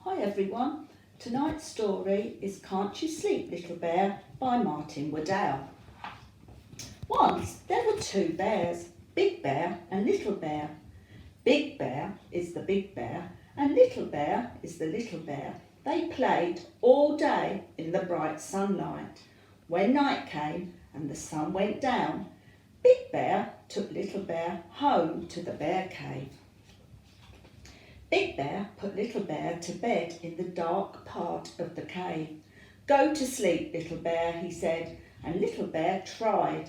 Hi everyone, tonight's story is Can't You Sleep Little Bear by Martin Waddell. Once there were two bears, Big Bear and Little Bear. Big Bear is the big bear and Little Bear is the little bear. They played all day in the bright sunlight. When night came and the sun went down, Big Bear took Little Bear home to the bear cave. Big Bear put Little Bear to bed in the dark part of the cave. "Go to sleep, Little Bear," he said, and Little Bear tried.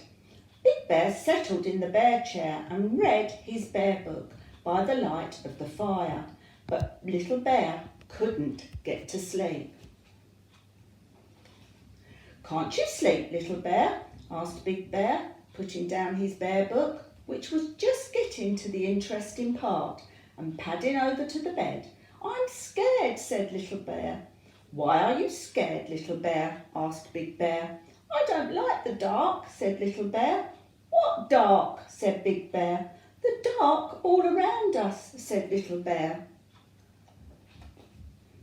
Big Bear settled in the bear chair and read his bear book by the light of the fire, but Little Bear couldn't get to sleep. "Can't you sleep, Little Bear?" asked Big Bear, putting down his bear book, which was just getting to the interesting part, and padding over to the bed. "I'm scared," said Little Bear. "Why are you scared, Little Bear?" asked Big Bear. "I don't like the dark," said Little Bear. "What dark?" said Big Bear. "The dark all around us," said Little Bear.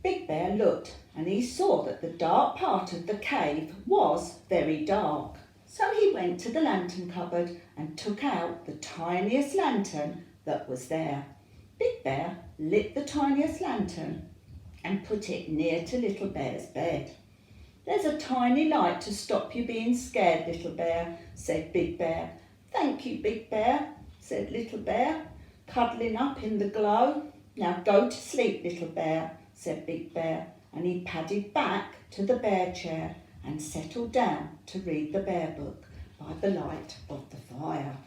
Big Bear looked and he saw that the dark part of the cave was very dark. So he went to the lantern cupboard and took out the tiniest lantern that was there. Big Bear lit the tiniest lantern and put it near to Little Bear's bed. "There's a tiny light to stop you being scared, Little Bear," said Big Bear. "Thank you, Big Bear," said Little Bear, cuddling up in the glow. "Now go to sleep, Little Bear," said Big Bear, and he padded back to the bear chair and settled down to read the bear book by the light of the fire.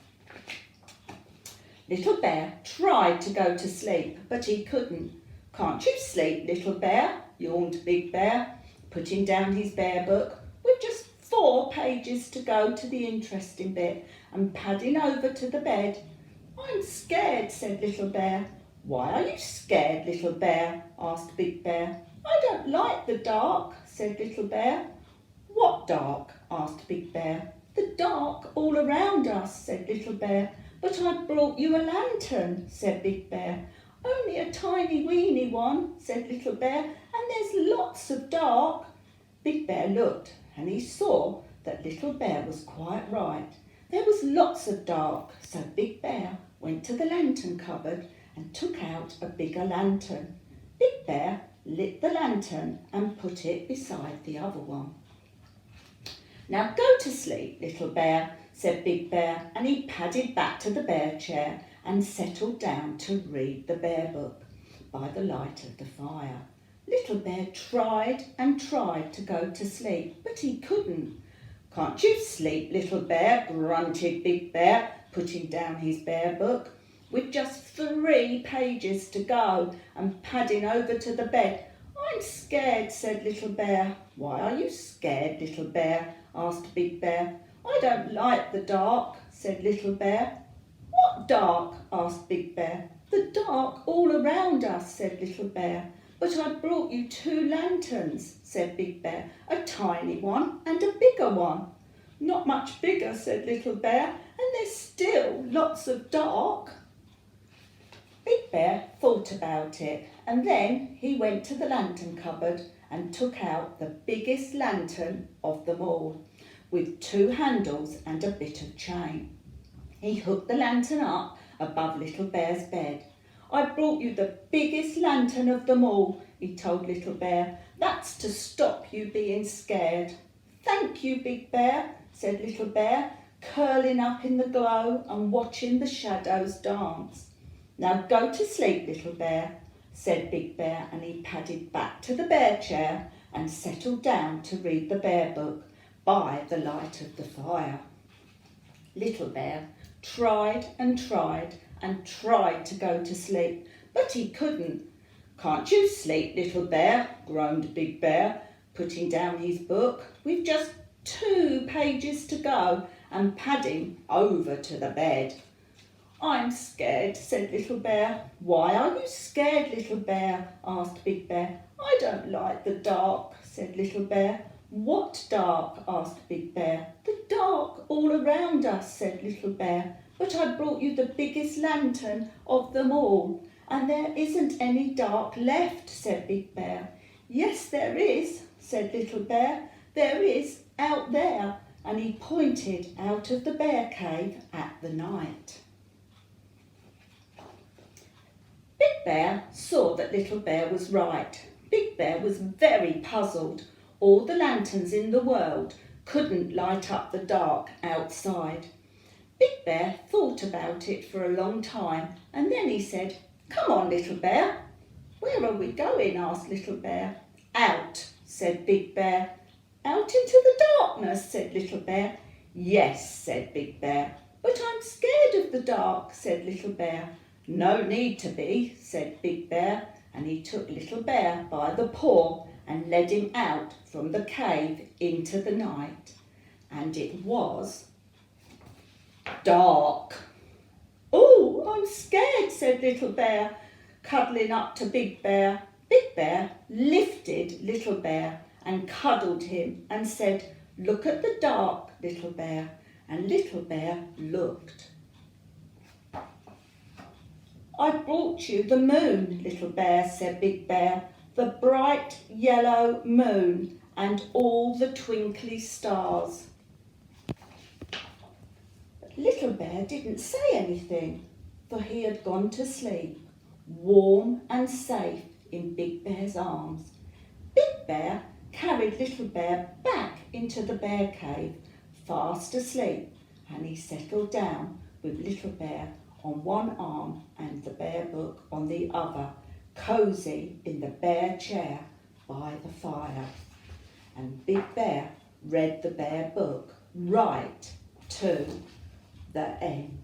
Little Bear tried to go to sleep, but he couldn't. "Can't you sleep, Little Bear?" yawned Big Bear, putting down his bear book with just 4 pages to go to the interesting bit and padding over to the bed. "I'm scared," said Little Bear. "Why are you scared, Little Bear?" asked Big Bear. "I don't like the dark," said Little Bear. "What dark?" asked Big Bear. "The dark all around us," said Little Bear. "But I brought you a lantern," said Big Bear. "Only a tiny weeny one," said Little Bear, "and there's lots of dark." Big Bear looked and he saw that Little Bear was quite right. There was lots of dark, so Big Bear went to the lantern cupboard and took out a bigger lantern. Big Bear lit the lantern and put it beside the other one. "Now go to sleep, Little Bear," said Big Bear, and he padded back to the bear chair and settled down to read the bear book by the light of the fire. Little Bear tried and tried to go to sleep, but he couldn't. "Can't you sleep, Little Bear?" grunted Big Bear, putting down his bear book with just 3 pages to go and padding over to the bed. "I'm scared," said Little Bear. "Why are you scared, Little Bear?" asked Big Bear. "I don't like the dark," said Little Bear. "What dark?" asked Big Bear. "The dark all around us," said Little Bear. "But I brought you 2 lanterns," said Big Bear, "a tiny one and a bigger one." "Not much bigger," said Little Bear, "and there's still lots of dark." Big Bear thought about it, and then he went to the lantern cupboard and took out the biggest lantern of them all, with 2 handles and a bit of chain. He hooked the lantern up above Little Bear's bed. "I brought you the biggest lantern of them all," he told Little Bear. "That's to stop you being scared." "Thank you, Big Bear," said Little Bear, curling up in the glow and watching the shadows dance. "Now go to sleep, Little Bear," said Big Bear, and he padded back to the bear chair and settled down to read the bear book by the light of the fire. Little Bear tried and tried and tried to go to sleep, but he couldn't. "Can't you sleep, Little Bear?" groaned Big Bear, putting down his book with just 2 pages to go and padding over to the bed. "I'm scared," said Little Bear. "Why are you scared, Little Bear?" asked Big Bear. "I don't like the dark," said Little Bear. "What dark?" asked Big Bear. "The dark all around us," said Little Bear. "But I brought you the biggest lantern of them all." "And there isn't any dark left," said Big Bear. "Yes, there is," said Little Bear. "There is, out there," and he pointed out of the bear cave at the night. Big Bear saw that Little Bear was right. Big Bear was very puzzled. All the lanterns in the world couldn't light up the dark outside. Big Bear thought about it for a long time, and then he said, "Come on, Little Bear." "Where are we going?" asked Little Bear. "Out," said Big Bear. "Out into the darkness," said Little Bear. "Yes," said Big Bear. "But I'm scared of the dark," said Little Bear. "No need to be," said Big Bear, and he took Little Bear by the paw and led him out from the cave into the night. And it was dark. "Oh, I'm scared," said Little Bear, cuddling up to Big Bear. Big Bear lifted Little Bear and cuddled him and said, "Look at the dark, Little Bear." And Little Bear looked. "I brought you the moon, Little Bear," said Big Bear. "The bright yellow moon and all the twinkly stars." But Little Bear didn't say anything, for he had gone to sleep, warm and safe in Big Bear's arms. Big Bear carried Little Bear back into the bear cave, fast asleep, and he settled down with Little Bear on one arm and the bear book on the other, cosy in the bear chair by the fire. And Big Bear read the bear book right to the end.